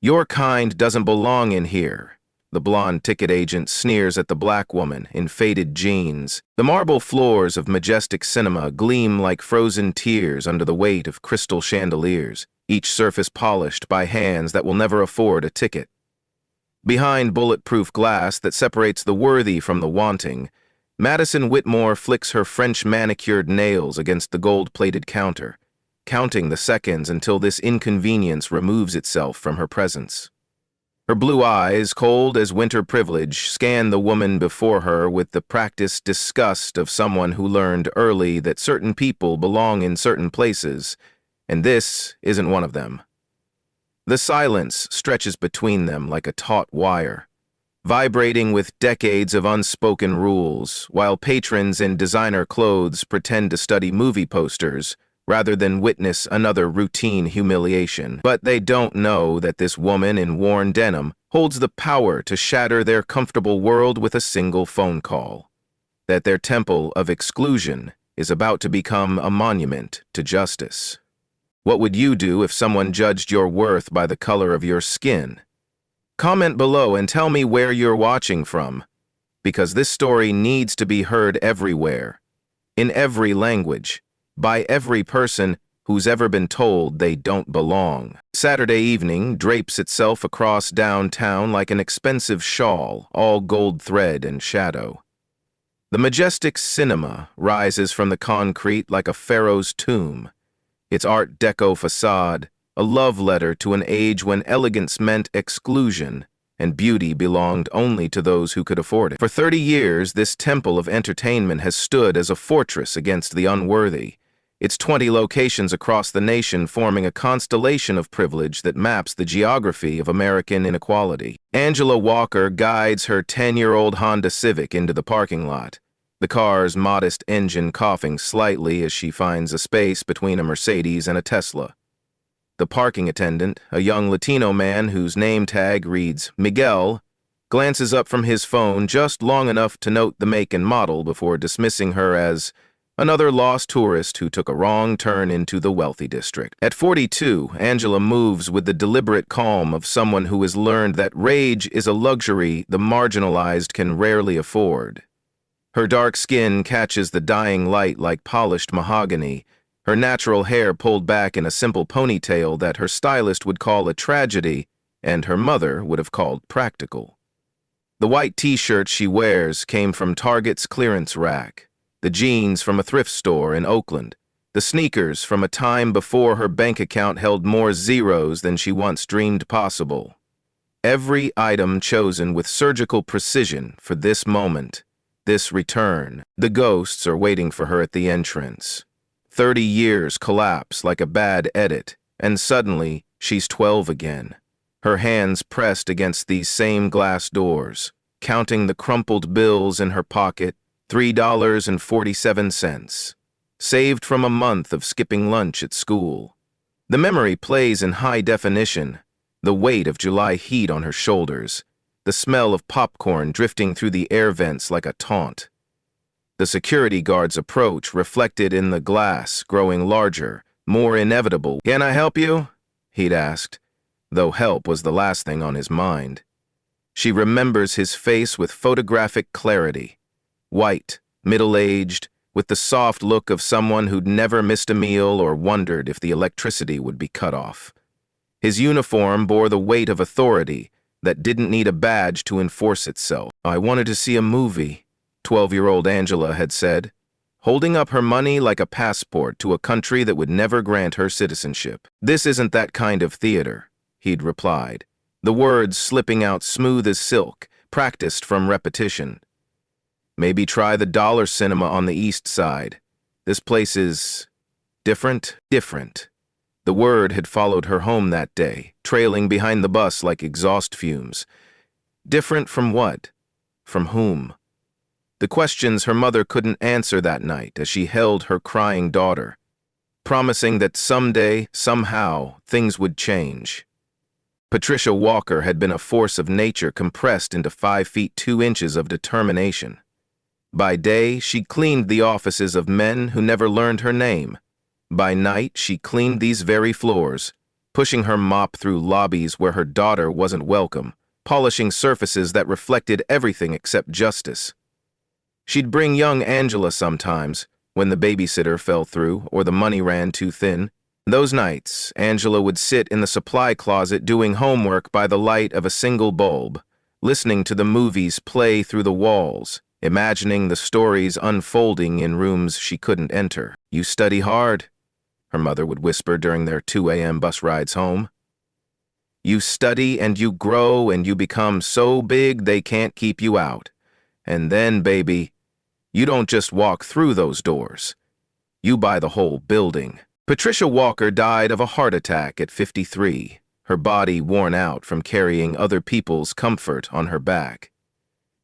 Your kind doesn't belong in here. The blonde ticket agent sneers at the black woman in faded jeans. The marble floors of majestic cinema gleam like frozen tears under the weight of crystal chandeliers, each surface polished by hands that will never afford a ticket. Behind bulletproof glass that separates the worthy from the wanting, Madison Whitmore flicks her French manicured nails against the gold-plated counter, counting the seconds until this inconvenience removes itself from her presence. Her blue eyes, cold as winter privilege, scan the woman before her with the practiced disgust of someone who learned early that certain people belong in certain places, and this isn't one of them. The silence stretches between them like a taut wire, vibrating with decades of unspoken rules, while patrons in designer clothes pretend to study movie posters rather than witness another routine humiliation. But they don't know that this woman in worn denim holds the power to shatter their comfortable world with a single phone call. That their temple of exclusion is about to become a monument to justice. What would you do if someone judged your worth by the color of your skin? Comment below and tell me where you're watching from, because this story needs to be heard everywhere, in every language, by every person who's ever been told they don't belong. Saturday evening drapes itself across downtown like an expensive shawl, all gold thread and shadow. The majestic cinema rises from the concrete like a pharaoh's tomb, its Art Deco facade a love letter to an age when elegance meant exclusion and beauty belonged only to those who could afford it. For 30 years, this temple of entertainment has stood as a fortress against the unworthy, its 20 locations across the nation forming a constellation of privilege that maps the geography of American inequality. Angela Walker guides her 10-year-old Honda Civic into the parking lot, the car's modest engine coughing slightly as she finds a space between a Mercedes and a Tesla. The parking attendant, a young Latino man whose name tag reads Miguel, glances up from his phone just long enough to note the make and model before dismissing her as another lost tourist who took a wrong turn into the wealthy district. At 42, Angela moves with the deliberate calm of someone who has learned that rage is a luxury the marginalized can rarely afford. Her dark skin catches the dying light like polished mahogany, her natural hair pulled back in a simple ponytail that her stylist would call a tragedy and her mother would have called practical. The white t-shirt she wears came from Target's clearance rack, the jeans from a thrift store in Oakland, the sneakers from a time before her bank account held more zeros than she once dreamed possible. Every item chosen with surgical precision for this moment, this return. The ghosts are waiting for her at the entrance. 30 years collapse like a bad edit, and suddenly she's 12 again. Her hands pressed against these same glass doors, counting the crumpled bills in her pocket, $3.47, saved from a month of skipping lunch at school. The memory plays in high definition, the weight of July heat on her shoulders, the smell of popcorn drifting through the air vents like a taunt. The security guard's approach reflected in the glass, growing larger, more inevitable. "Can I help you?" he'd asked, though help was the last thing on his mind. She remembers his face with photographic clarity. White, middle-aged, with the soft look of someone who'd never missed a meal or wondered if the electricity would be cut off. His uniform bore the weight of authority that didn't need a badge to enforce itself. "I wanted to see a movie," 12-year-old Angela had said, holding up her money like a passport to a country that would never grant her citizenship. "This isn't that kind of theater," he'd replied, the words slipping out smooth as silk, practiced from repetition. "Maybe try the Dollar Cinema on the East Side. This place is different." The word had followed her home that day, trailing behind the bus like exhaust fumes. Different from what? From whom? The questions her mother couldn't answer that night as she held her crying daughter, promising that someday, somehow, things would change. Patricia Walker had been a force of nature compressed into 5 feet 2 inches of determination. By day, she cleaned the offices of men who never learned her name. By night, she cleaned these very floors, pushing her mop through lobbies where her daughter wasn't welcome, polishing surfaces that reflected everything except justice. She'd bring young Angela sometimes, when the babysitter fell through or the money ran too thin. Those nights, Angela would sit in the supply closet doing homework by the light of a single bulb, listening to the movies play through the walls, imagining the stories unfolding in rooms she couldn't enter. "You study hard," her mother would whisper during their 2 a.m. bus rides home. "You study and you grow and you become so big they can't keep you out. And then, baby, you don't just walk through those doors. You buy the whole building." Patricia Walker died of a heart attack at 53, her body worn out from carrying other people's comfort on her back.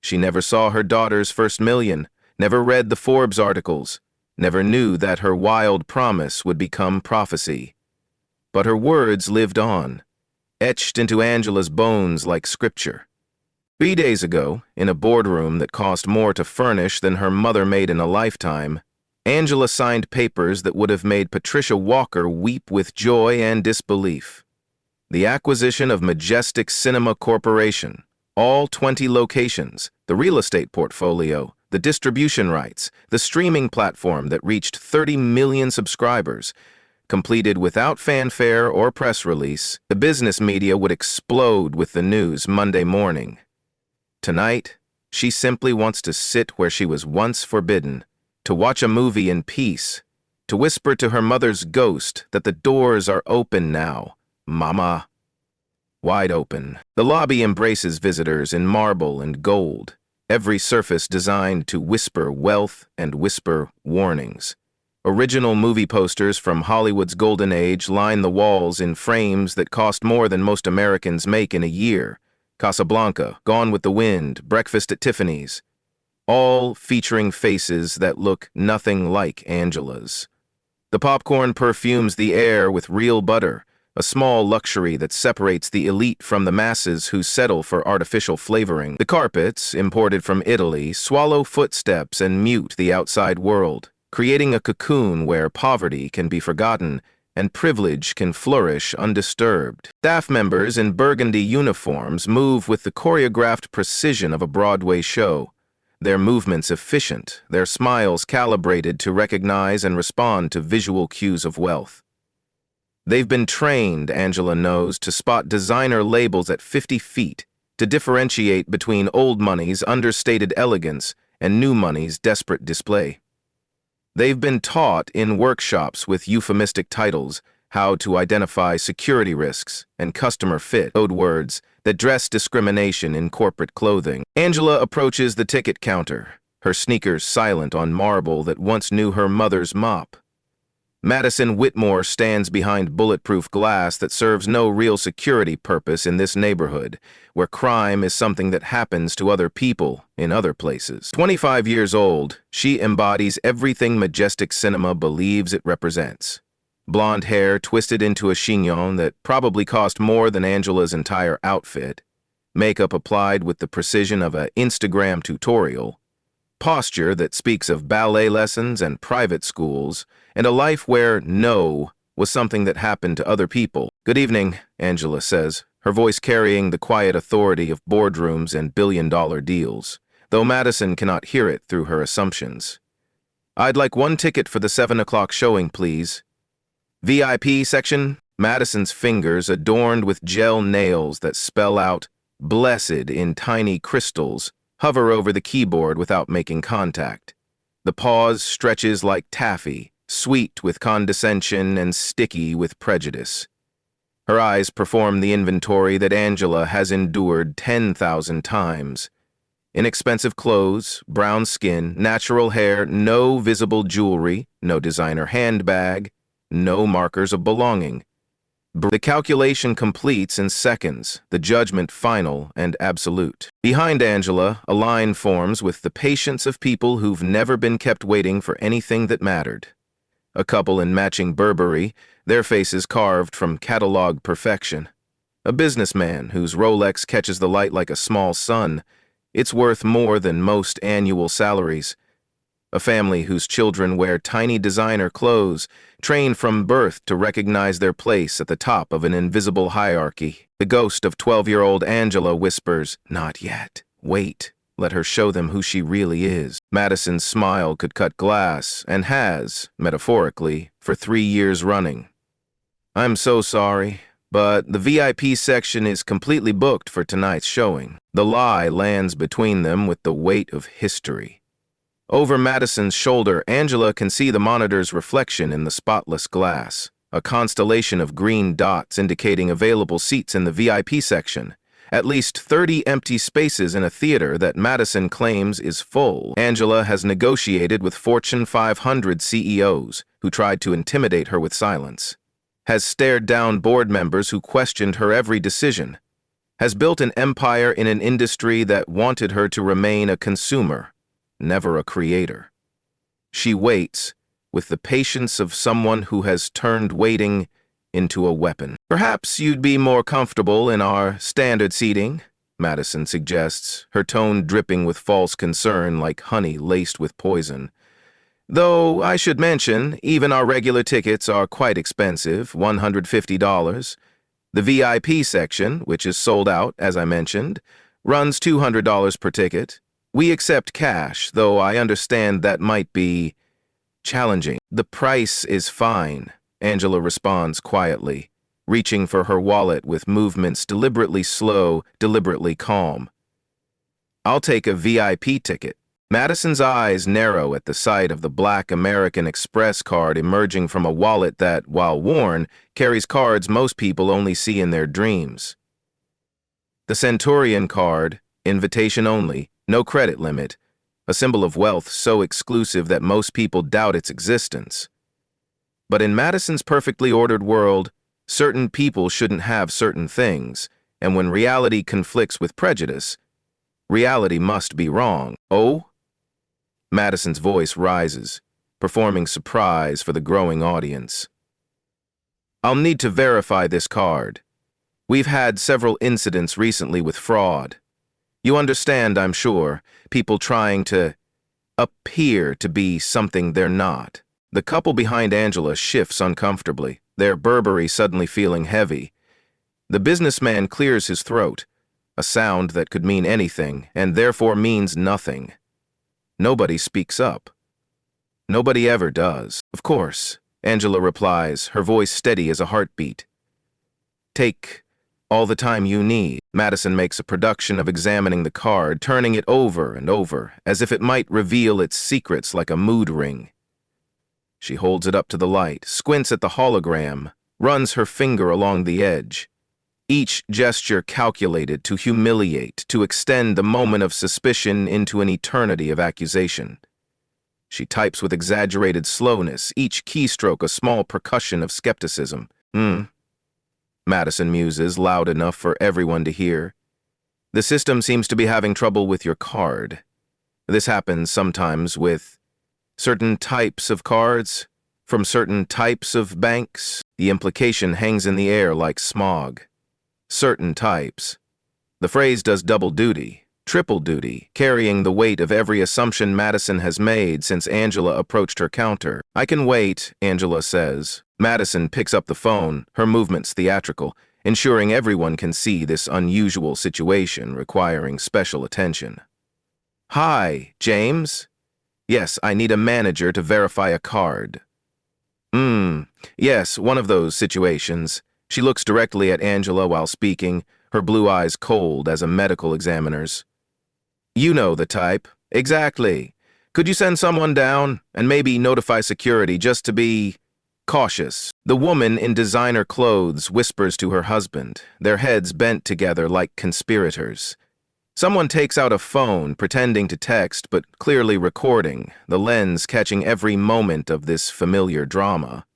She never saw her daughter's first million, never read the Forbes articles, never knew that her wild promise would become prophecy. But her words lived on, etched into Angela's bones like scripture. 3 days ago, in a boardroom that cost more to furnish than her mother made in a lifetime, Angela signed papers that would have made Patricia Walker weep with joy and disbelief. The acquisition of Majestic Cinema Corporation, all 20 locations, the real estate portfolio, the distribution rights, the streaming platform that reached 30 million subscribers. Completed without fanfare or press release, the business media would explode with the news Monday morning. Tonight, she simply wants to sit where she was once forbidden, to watch a movie in peace, to whisper to her mother's ghost that the doors are open now, Mama. Wide open. The lobby embraces visitors in marble and gold, every surface designed to whisper wealth and whisper warnings. Original movie posters from Hollywood's golden age line the walls in frames that cost more than most Americans make in a year. Casablanca, Gone with the Wind, Breakfast at Tiffany's, all featuring faces that look nothing like Angela's. The popcorn perfumes the air with real butter, a small luxury that separates the elite from the masses who settle for artificial flavoring. The carpets, imported from Italy, swallow footsteps and mute the outside world, creating a cocoon where poverty can be forgotten and privilege can flourish undisturbed. Staff members in burgundy uniforms move with the choreographed precision of a Broadway show, their movements efficient, their smiles calibrated to recognize and respond to visual cues of wealth. They've been trained, Angela knows, to spot designer labels at 50 feet, to differentiate between old money's understated elegance and new money's desperate display. They've been taught in workshops with euphemistic titles how to identify security risks and customer fit, code words that dress discrimination in corporate clothing. Angela approaches the ticket counter, her sneakers silent on marble that once knew her mother's mop. Madison Whitmore stands behind bulletproof glass that serves no real security purpose in this neighborhood, where crime is something that happens to other people in other places. 25 years old, she embodies everything Majestic Cinema believes it represents. Blonde hair twisted into a chignon that probably cost more than Angela's entire outfit, makeup applied with the precision of an Instagram tutorial, posture that speaks of ballet lessons and private schools, and a life where no was something that happened to other people. "Good evening," Angela says, her voice carrying the quiet authority of boardrooms and billion-dollar deals, though Madison cannot hear it through her assumptions. "I'd like 1 ticket for the 7 o'clock showing, please." "VIP section?" Madison's fingers adorned with gel nails that spell out "blessed" in tiny crystals hover over the keyboard without making contact. The pause stretches like taffy, sweet with condescension and sticky with prejudice. Her eyes perform the inventory that Angela has endured 10,000 times. Inexpensive clothes, brown skin, natural hair, no visible jewelry, no designer handbag, no markers of belonging. The calculation completes in seconds, the judgment final and absolute. Behind Angela, a line forms with the patience of people who've never been kept waiting for anything that mattered. A couple in matching Burberry, their faces carved from catalog perfection. A businessman whose Rolex catches the light like a small sun. It's worth more than most annual salaries. A family whose children wear tiny designer clothes, trained from birth to recognize their place at the top of an invisible hierarchy. The ghost of 12-year-old Angela whispers, "Not yet. Wait. Let her show them who she really is." Madison's smile could cut glass, and has, metaphorically, for 3 years running. "I'm so sorry, but the VIP section is completely booked for tonight's showing." The lie lands between them with the weight of history. Over Madison's shoulder, Angela can see the monitor's reflection in the spotless glass, a constellation of green dots indicating available seats in the VIP section. At least 30 empty spaces in a theater that Madison claims is full. Angela has negotiated with Fortune 500 CEOs who tried to intimidate her with silence, has stared down board members who questioned her every decision, has built an empire in an industry that wanted her to remain a consumer, never a creator. She waits with the patience of someone who has turned waiting into a weapon. "Perhaps you'd be more comfortable in our standard seating," Madison suggests, her tone dripping with false concern like honey laced with poison. "Though I should mention, even our regular tickets are quite expensive, $150. The VIP section, which is sold out, as I mentioned, runs $200 per ticket. We accept cash, though I understand that might be challenging." "The price is fine," Angela responds quietly, reaching for her wallet with movements deliberately slow, deliberately calm. "I'll take a VIP ticket." Madison's eyes narrow at the sight of the black American Express card emerging from a wallet that, while worn, carries cards most people only see in their dreams. The Centurion card, invitation only, no credit limit, a symbol of wealth so exclusive that most people doubt its existence. But in Madison's perfectly ordered world, certain people shouldn't have certain things, and when reality conflicts with prejudice, reality must be wrong. "Oh?" Madison's voice rises, performing surprise for the growing audience. "I'll need to verify this card. We've had several incidents recently with fraud. You understand, I'm sure, people trying to appear to be something they're not." The couple behind Angela shifts uncomfortably, their Burberry suddenly feeling heavy. The businessman clears his throat, a sound that could mean anything and therefore means nothing. Nobody speaks up. Nobody ever does. "Of course," Angela replies, her voice steady as a heartbeat. "Take all the time you need." Madison makes a production of examining the card, turning it over and over, as if it might reveal its secrets like a mood ring. She holds it up to the light, squints at the hologram, runs her finger along the edge. Each gesture calculated to humiliate, to extend the moment of suspicion into an eternity of accusation. She types with exaggerated slowness, each keystroke a small percussion of skepticism. Madison muses, loud enough for everyone to hear. "The system seems to be having trouble with your card. This happens sometimes with certain types of cards, from certain types of banks." The implication hangs in the air like smog. Certain types. The phrase does double duty, triple duty, carrying the weight of every assumption Madison has made since Angela approached her counter. "I can wait," Angela says. Madison picks up the phone, her movements theatrical, ensuring everyone can see this unusual situation requiring special attention. "Hi, James? Yes, I need a manager to verify a card." Yes, one of those situations." She looks directly at Angela while speaking, her blue eyes cold as a medical examiner's. "You know the type." "Exactly. Could you send someone down and maybe notify security just to be cautious?" The woman in designer clothes whispers to her husband, their heads bent together like conspirators. Someone takes out a phone, pretending to text but clearly recording, the lens catching every moment of this familiar drama.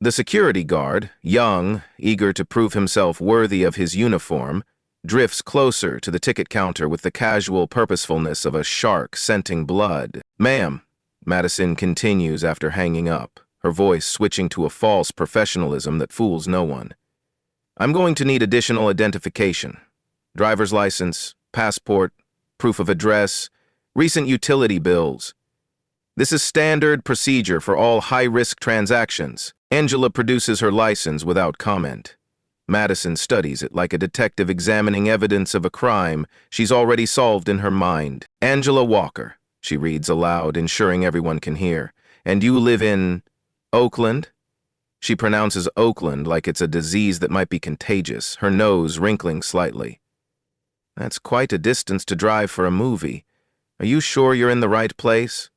The security guard, young, eager to prove himself worthy of his uniform, drifts closer to the ticket counter with the casual purposefulness of a shark scenting blood. "Ma'am," Madison continues after hanging up, her voice switching to a false professionalism that fools no one. "I'm going to need additional identification. Driver's license, passport, proof of address, recent utility bills. This is standard procedure for all high-risk transactions. Angela produces her license without comment. Madison studies it like a detective examining evidence of a crime she's already solved in her mind. Angela Walker, she reads aloud, ensuring everyone can hear. And you live in Oakland? She pronounces Oakland like it's a disease that might be contagious, her nose wrinkling slightly. That's quite a distance to drive for a movie. Are you sure you're in the right place?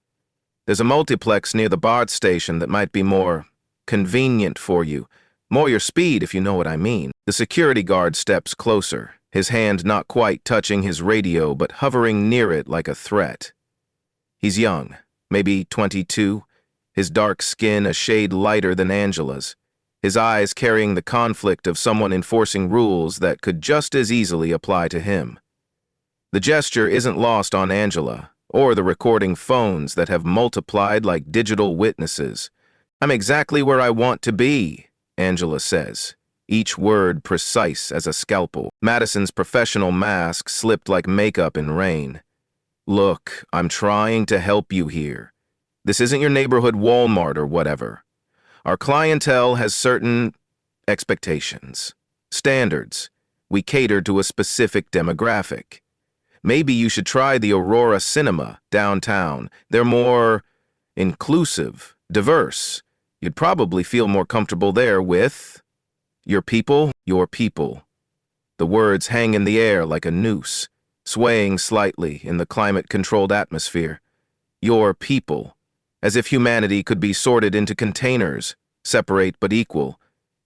There's a multiplex near the BART station that might be more convenient for you. More your speed, if you know what I mean. The security guard steps closer, his hand not quite touching his radio but hovering near it like a threat. He's young, maybe 22, his dark skin a shade lighter than Angela's, his eyes carrying the conflict of someone enforcing rules that could just as easily apply to him. The gesture isn't lost on Angela, or the recording phones that have multiplied like digital witnesses. I'm exactly where I want to be, Angela says, each word precise as a scalpel. Madison's professional mask slipped like makeup in rain. Look, I'm trying to help you here. This isn't your neighborhood Walmart or whatever. Our clientele has certain expectations, standards. We cater to a specific demographic. Maybe you should try the Aurora Cinema downtown. They're more inclusive, diverse. You'd probably feel more comfortable there with your people, your people. The words hang in the air like a noose, swaying slightly in the climate-controlled atmosphere. Your people, as if humanity could be sorted into containers, separate but equal,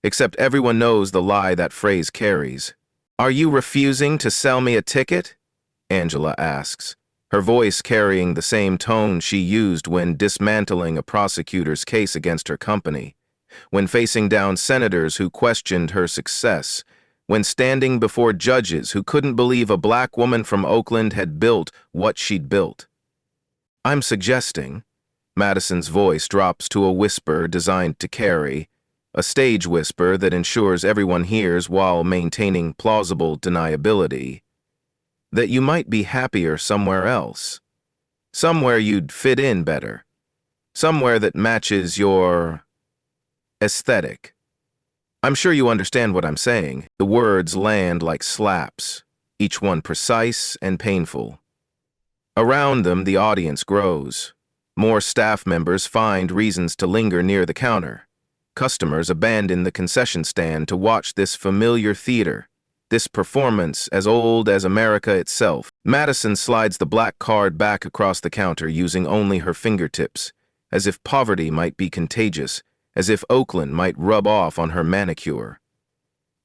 except everyone knows the lie that phrase carries. Are you refusing to sell me a ticket? Angela asks, her voice carrying the same tone she used when dismantling a prosecutor's case against her company, when facing down senators who questioned her success, when standing before judges who couldn't believe a black woman from Oakland had built what she'd built. I'm suggesting, Madison's voice drops to a whisper designed to carry, a stage whisper that ensures everyone hears while maintaining plausible deniability, that you might be happier somewhere else, somewhere you'd fit in better, somewhere that matches your aesthetic. I'm sure you understand what I'm saying. The words land like slaps, each one precise and painful. Around them, the audience grows. More staff members find reasons to linger near the counter. Customers abandon the concession stand to watch this familiar theater, this performance as old as America itself. Madison slides the black card back across the counter using only her fingertips, as if poverty might be contagious, as if Oakland might rub off on her manicure.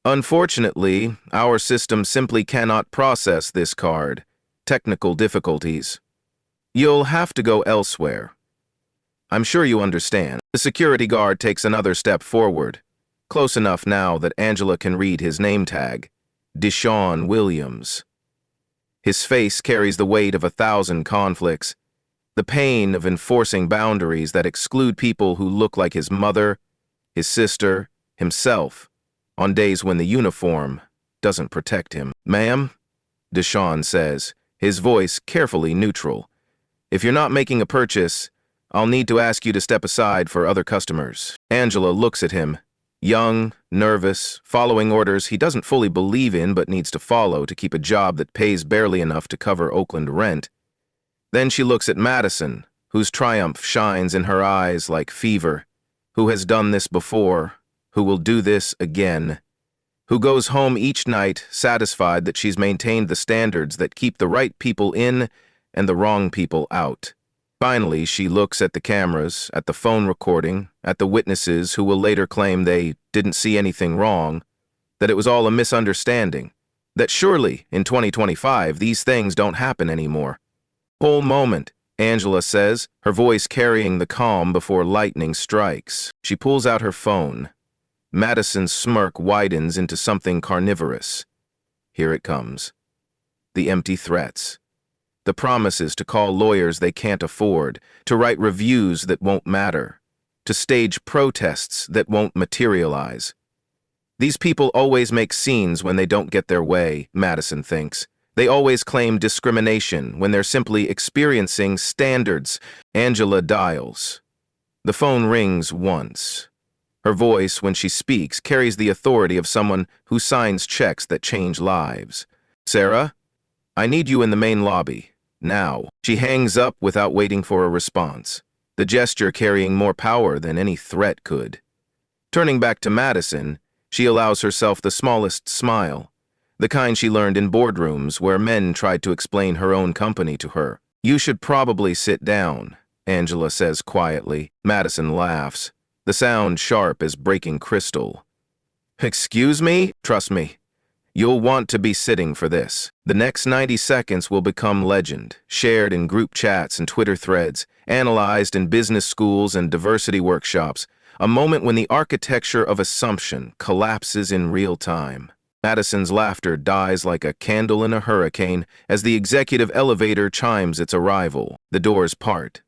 Unfortunately, our system simply cannot process this card. Technical difficulties. You'll have to go elsewhere. I'm sure you understand. The security guard takes another step forward, close enough now that Angela can read his name tag, Deshaun Williams. His face carries the weight of 1,000 conflicts, the pain of enforcing boundaries that exclude people who look like his mother, his sister, himself, on days when the uniform doesn't protect him. Ma'am, Deshaun says, his voice carefully neutral. If you're not making a purchase, I'll need to ask you to step aside for other customers. Angela looks at him, young, nervous, following orders he doesn't fully believe in but needs to follow to keep a job that pays barely enough to cover Oakland rent. Then she looks at Madison, whose triumph shines in her eyes like fever, who has done this before, who will do this again, who goes home each night satisfied that she's maintained the standards that keep the right people in and the wrong people out. Finally, she looks at the cameras, at the phone recording, at the witnesses who will later claim they didn't see anything wrong, that it was all a misunderstanding, that surely, in 2025, these things don't happen anymore. Whole moment, Angela says, her voice carrying the calm before lightning strikes. She pulls out her phone. Madison's smirk widens into something carnivorous. Here it comes. The empty threats. The promises to call lawyers they can't afford, to write reviews that won't matter, to stage protests that won't materialize. These people always make scenes when they don't get their way, Madison thinks, They always claim discrimination when they're simply experiencing standards. Angela dials. The phone rings once. Her voice, when she speaks, carries the authority of someone who signs checks that change lives. Sarah, I need you in the main lobby. Now. She hangs up without waiting for a response, the gesture carrying more power than any threat could. Turning back to Madison, she allows herself the smallest smile, the kind she learned in boardrooms where men tried to explain her own company to her. You should probably sit down, Angela says quietly. Madison laughs, the sound sharp as breaking crystal. Excuse me? Trust me. You'll want to be sitting for this. The next 90 seconds will become legend, shared in group chats and Twitter threads, analyzed in business schools and diversity workshops, a moment when the architecture of assumption collapses in real time. Madison's laughter dies like a candle in a hurricane as the executive elevator chimes its arrival. The doors part.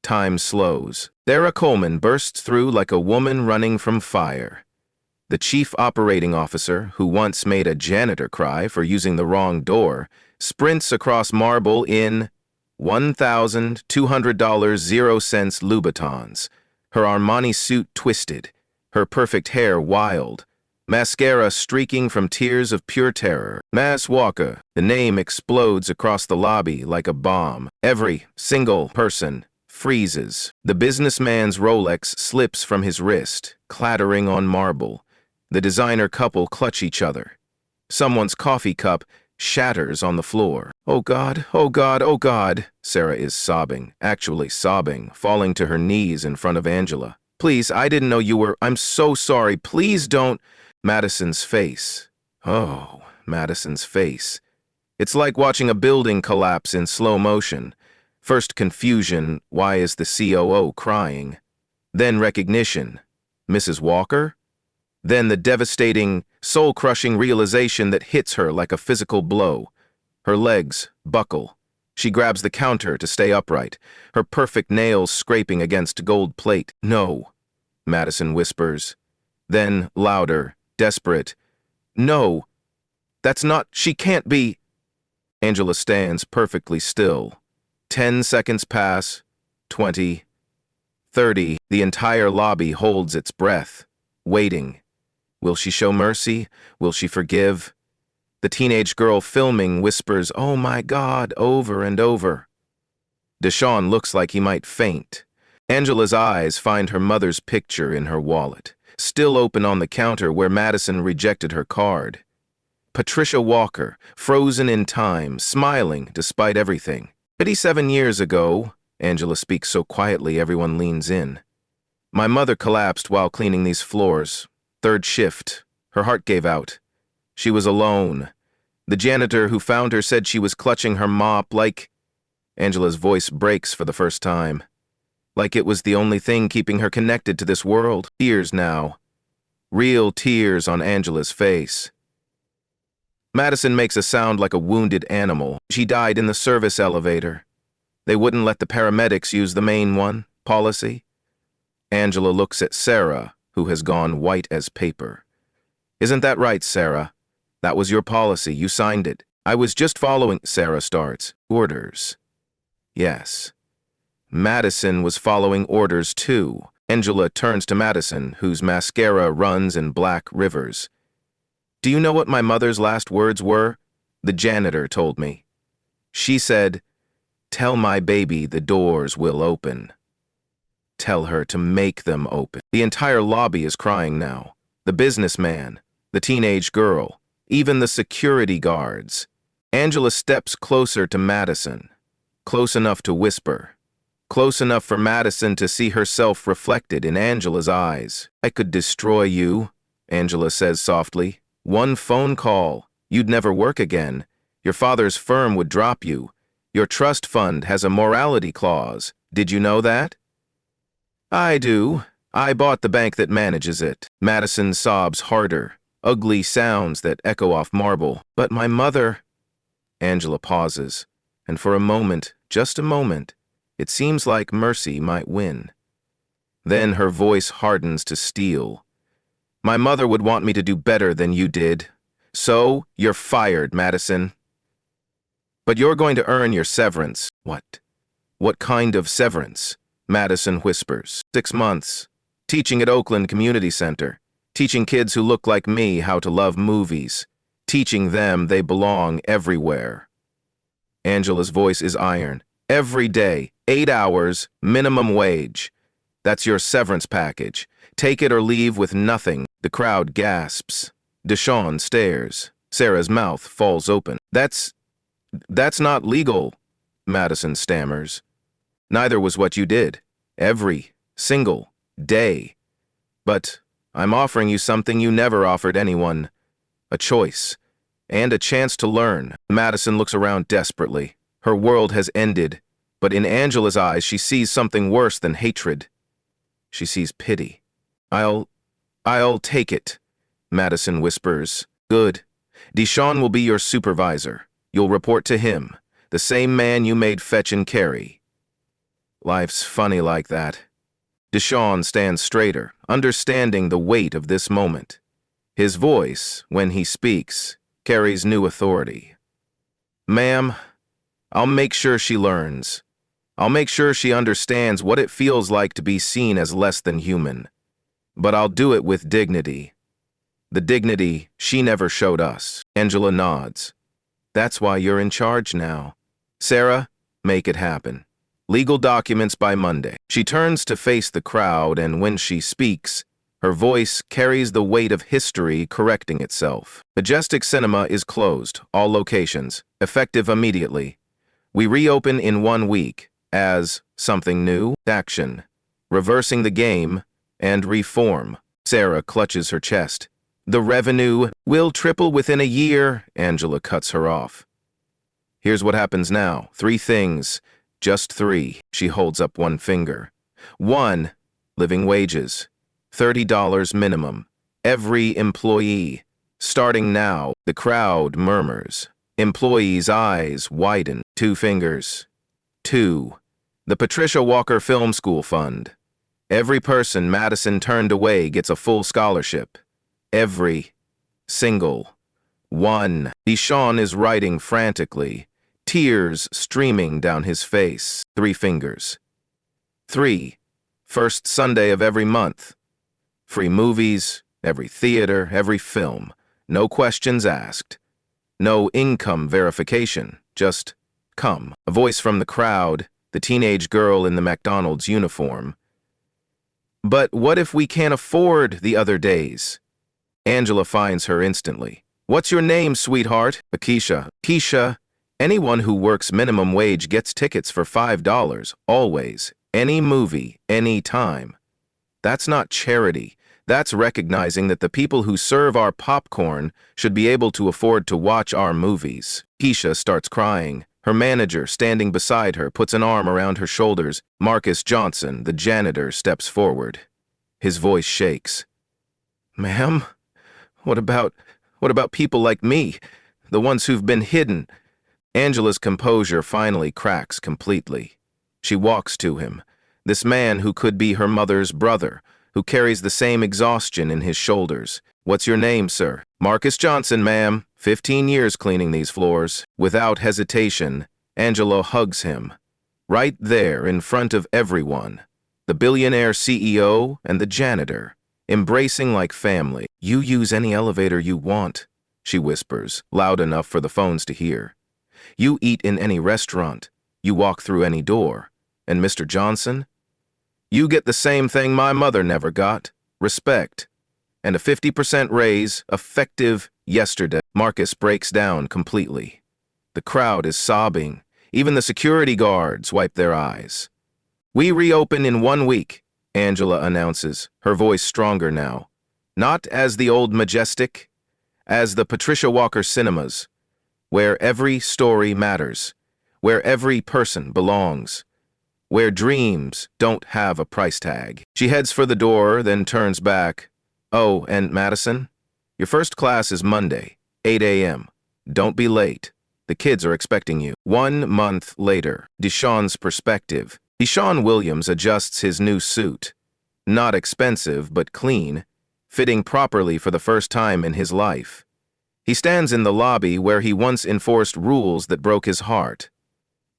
Time slows. Sarah Coleman bursts through like a woman running from fire. The chief operating officer, who once made a janitor cry for using the wrong door, sprints across marble in $1,200.00 Louboutins, her Armani suit twisted, her perfect hair wild, mascara streaking from tears of pure terror. Mass Walker, the name explodes across the lobby like a bomb. Every single person freezes. The businessman's Rolex slips from his wrist, clattering on marble. The designer couple clutch each other. Someone's coffee cup shatters on the floor. Oh God, oh God, oh God. Sarah is sobbing, actually sobbing, falling to her knees in front of Angela. Please, I didn't know you were. I'm so sorry. Please don't. Madison's face. Oh, Madison's face. It's like watching a building collapse in slow motion. First confusion, why is the COO crying? Then recognition, Mrs. Walker? Then the devastating, soul-crushing realization that hits her like a physical blow. Her legs buckle. She grabs the counter to stay upright, her perfect nails scraping against gold plate. No, Madison whispers. Then, louder, desperate. No, that's not, she can't be. Angela stands perfectly still. 10 seconds pass, 20, 30. The entire lobby holds its breath, waiting. Will she show mercy? Will she forgive? The teenage girl filming whispers, "Oh my God," over and over. Deshaun looks like he might faint. Angela's eyes find her mother's picture in her wallet, still open on the counter where Madison rejected her card. Patricia Walker, frozen in time, smiling despite everything. 57 years ago, Angela speaks so quietly everyone leans in. My mother collapsed while cleaning these floors. Third shift. Her heart gave out. She was alone. The janitor who found her said she was clutching her mop like... Angela's voice breaks for the first time. Like it was the only thing keeping her connected to this world. Tears now. Real tears on Angela's face. Madison makes a sound like a wounded animal. She died in the service elevator. They wouldn't let the paramedics use the main one. Policy. Angela looks at Sarah, who has gone white as paper. Isn't that right, Sarah? That was your policy. You signed it. I was just following... Sarah starts. Orders. Yes. Madison was following orders too. Angela turns to Madison, whose mascara runs in black rivers. Do you know what my mother's last words were? The janitor told me. She said, "Tell my baby the doors will open." Tell her to make them open. The entire lobby is crying now. The businessman, the teenage girl, even the security guards. Angela steps closer to Madison, close enough to whisper, close enough for Madison to see herself reflected in Angela's eyes. I could destroy you, Angela says softly. One phone call, you'd never work again. Your father's firm would drop you. Your trust fund has a morality clause. Did you know that? I do. I bought the bank that manages it. Madison sobs harder, ugly sounds that echo off marble. But my mother... Angela pauses, and for a moment, just a moment, it seems like mercy might win. Then her voice hardens to steel. My mother would want me to do better than you did. So, you're fired, Madison. But you're going to earn your severance. What? What kind of severance? Madison whispers. 6 months. Teaching at Oakland Community Center. Teaching kids who look like me how to love movies. Teaching them they belong everywhere. Angela's voice is iron. Every day, 8 hours, minimum wage. That's your severance package. Take it or leave with nothing. The crowd gasps. Deshawn stares. Sarah's mouth falls open. That's not legal, Madison stammers. Neither was what you did. Every single day. But I'm offering you something you never offered anyone. A choice. And a chance to learn. Madison looks around desperately. Her world has ended. But in Angela's eyes, she sees something worse than hatred. She sees pity. I'll take it, Madison whispers. Good. Deshawn will be your supervisor. You'll report to him, the same man you made fetch and carry. Life's funny like that. Deshawn stands straighter, understanding the weight of this moment. His voice, when he speaks, carries new authority. Ma'am, I'll make sure she learns. I'll make sure she understands what it feels like to be seen as less than human. But I'll do it with dignity. The dignity she never showed us. Angela nods. That's why you're in charge now. Sarah, make it happen. Legal documents by Monday. She turns to face the crowd, and when she speaks, her voice carries the weight of history correcting itself. Majestic Cinema is closed, all locations, effective immediately. We reopen in 1 week as something new, action, reversing the game, and reform. Sarah clutches her chest. The revenue will triple within a year, Angela cuts her off. Here's what happens now. 3 things. Just 3. She holds up one finger. 1. Living wages. $30 minimum. Every employee. Starting now, the crowd murmurs. Employees' eyes widen. 2 fingers. 2. The Patricia Walker Film School Fund. Every person Madison turned away gets a full scholarship. Every single one. Deshawn is writing frantically, tears streaming down his face. 3 fingers. 3. First Sunday of every month. Free movies, every theater, every film. No questions asked. No income verification. Just come. A voice from the crowd, the teenage girl in the McDonald's uniform. But what if we can't afford the other days? Angela finds her instantly. What's your name, sweetheart? Keisha. Keisha, anyone who works minimum wage gets tickets for $5, always. Any movie, any time. That's not charity. That's recognizing that the people who serve our popcorn should be able to afford to watch our movies. Keisha starts crying. Her manager, standing beside her, puts an arm around her shoulders. Marcus Johnson, the janitor, steps forward. His voice shakes. Ma'am? What about people like me, the ones who've been hidden? Angela's composure finally cracks completely. She walks to him, this man who could be her mother's brother, who carries the same exhaustion in his shoulders. What's your name, sir? Marcus Johnson, ma'am. 15 years cleaning these floors. Without hesitation, Angela hugs him. Right there in front of everyone. The billionaire CEO and the janitor. Embracing like family. You use any elevator you want, she whispers, loud enough for the phones to hear. You eat in any restaurant. You walk through any door. And Mr. Johnson? You get the same thing my mother never got. Respect. And a 50% raise, effective yesterday. Marcus breaks down completely. The crowd is sobbing. Even the security guards wipe their eyes. We reopen in 1 week. Angela announces, her voice stronger now. Not as the old Majestic, as the Patricia Walker Cinemas, where every story matters, where every person belongs, where dreams don't have a price tag. She heads for the door, then turns back. Oh, and Madison, your first class is Monday, 8 a.m. Don't be late. The kids are expecting you. 1 month later, Deshawn's perspective. Deshawn Williams adjusts his new suit. Not expensive, but clean, fitting properly for the first time in his life. He stands in the lobby where he once enforced rules that broke his heart.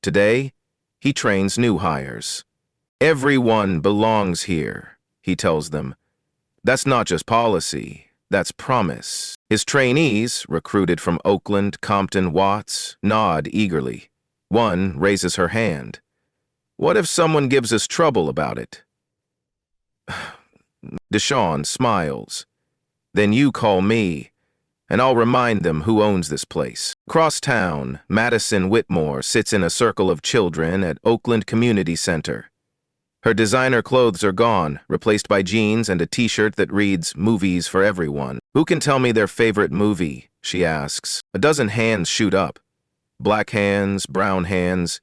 Today, he trains new hires. Everyone belongs here, he tells them. That's not just policy, that's promise. His trainees, recruited from Oakland, Compton, Watts, nod eagerly. One raises her hand. What if someone gives us trouble about it? Deshawn smiles. Then you call me, and I'll remind them who owns this place. Across town, Madison Whitmore sits in a circle of children at Oakland Community Center. Her designer clothes are gone, replaced by jeans and a t-shirt that reads, "Movies for Everyone." Who can tell me their favorite movie? She asks. A dozen hands shoot up. Black hands, brown hands,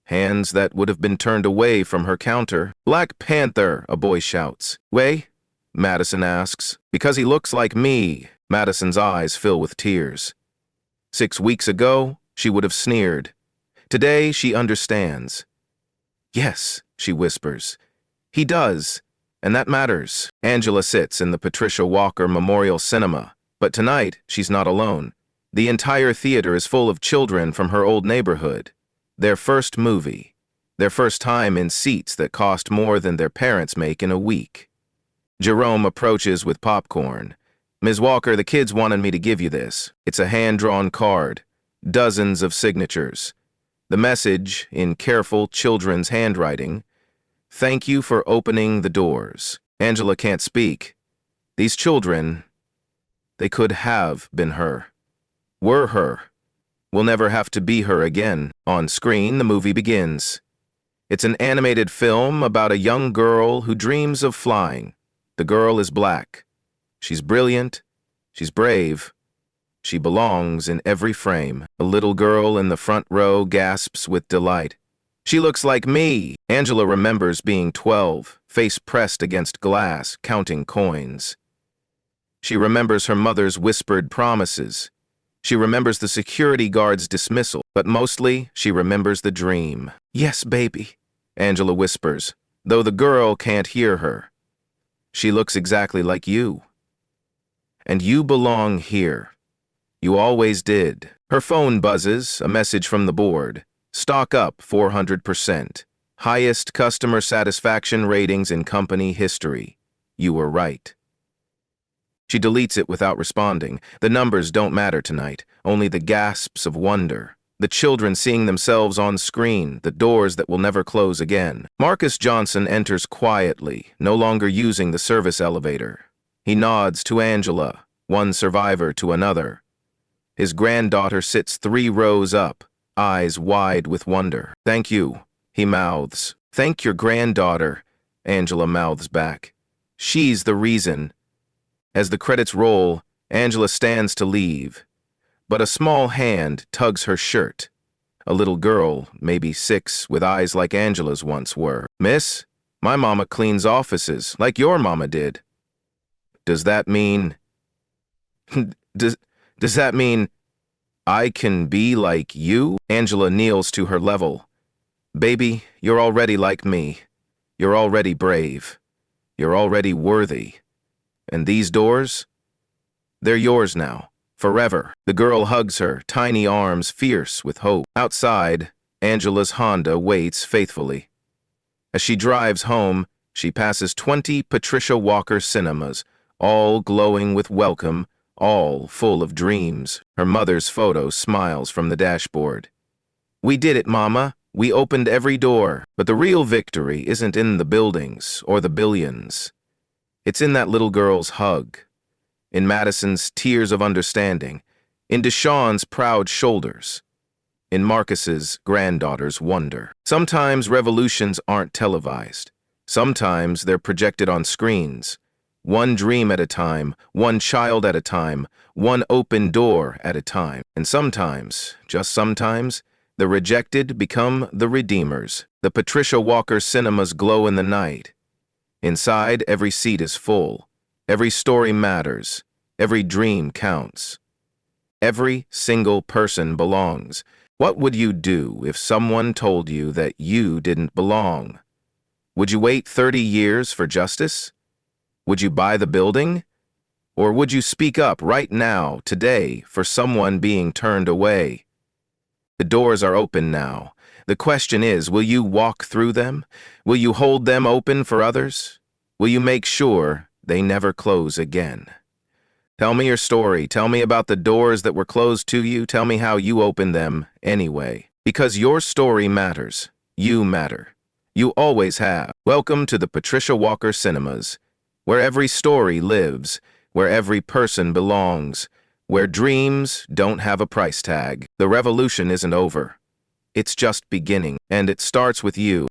hands that would have been turned away from her counter. "Black Panther," a boy shouts. "Way?" Madison asks. "Because he looks like me." Madison's eyes fill with tears. 6 weeks ago, she would have sneered. Today, she understands. "Yes," she whispers. "He does, and that matters." Angela sits in the Patricia Walker Memorial Cinema, but tonight, she's not alone. The entire theater is full of children from her old neighborhood. Their first movie. Their first time in seats that cost more than their parents make in a week. Jerome approaches with popcorn. "Ms. Walker, the kids wanted me to give you this." It's a hand-drawn card. Dozens of signatures. The message, in careful children's handwriting, "Thank you for opening the doors." Angela can't speak. These children, they could have been her. Were her. Will never have to be her again. On screen, the movie begins. It's an animated film about a young girl who dreams of flying. The girl is black. She's brilliant. She's brave. She belongs in every frame. A little girl in the front row gasps with delight. "She looks like me." Angela remembers being 12, face pressed against glass, counting coins. She remembers her mother's whispered promises. She remembers the security guard's dismissal, but mostly she remembers the dream. "Yes, baby," Angela whispers, though the girl can't hear her. "She looks exactly like you. And you belong here. You always did." Her phone buzzes, a message from the board. Stock up 400%. Highest customer satisfaction ratings in company history. You were right. She deletes it without responding. The numbers don't matter tonight, only the gasps of wonder. The children seeing themselves on screen, the doors that will never close again. Marcus Johnson enters quietly, no longer using the service elevator. He nods to Angela, one survivor to another. His granddaughter sits 3 rows up, eyes wide with wonder. "Thank you," he mouths. "Thank your granddaughter," Angela mouths back. "She's the reason." As the credits roll, Angela stands to leave, but a small hand tugs her shirt. A little girl, maybe 6, with eyes like Angela's once were. "Miss, my mama cleans offices, like your mama did." Does that mean... Does that mean I can be like you? Angela kneels to her level. "Baby, you're already like me. You're already brave. You're already worthy. And these doors? They're yours now, forever." The girl hugs her, tiny arms fierce with hope. Outside, Angela's Honda waits faithfully. As she drives home, she passes 20 Patricia Walker cinemas, all glowing with welcome, all full of dreams. Her mother's photo smiles from the dashboard. "We did it, Mama. We opened every door." But the real victory isn't in the buildings or the billions. It's in that little girl's hug, in Madison's tears of understanding, in Deshawn's proud shoulders, in Marcus's granddaughter's wonder. Sometimes revolutions aren't televised. Sometimes they're projected on screens. One dream at a time, one child at a time, one open door at a time. And sometimes, just sometimes, the rejected become the redeemers. The Patricia Walker cinemas glow in the night. Inside, every seat is full. Every story matters. Every dream counts. Every single person belongs. What would you do if someone told you that you didn't belong? Would you wait 30 years for justice? Would you buy the building? Or would you speak up right now, today, for someone being turned away? The doors are open now. The question is, will you walk through them? Will you hold them open for others? Will you make sure they never close again? Tell me your story. Tell me about the doors that were closed to you. Tell me how you opened them anyway. Because your story matters. You matter. You always have. Welcome to the Patricia Walker Cinemas, where every story lives, where every person belongs, where dreams don't have a price tag. The revolution isn't over. It's just beginning, and it starts with you.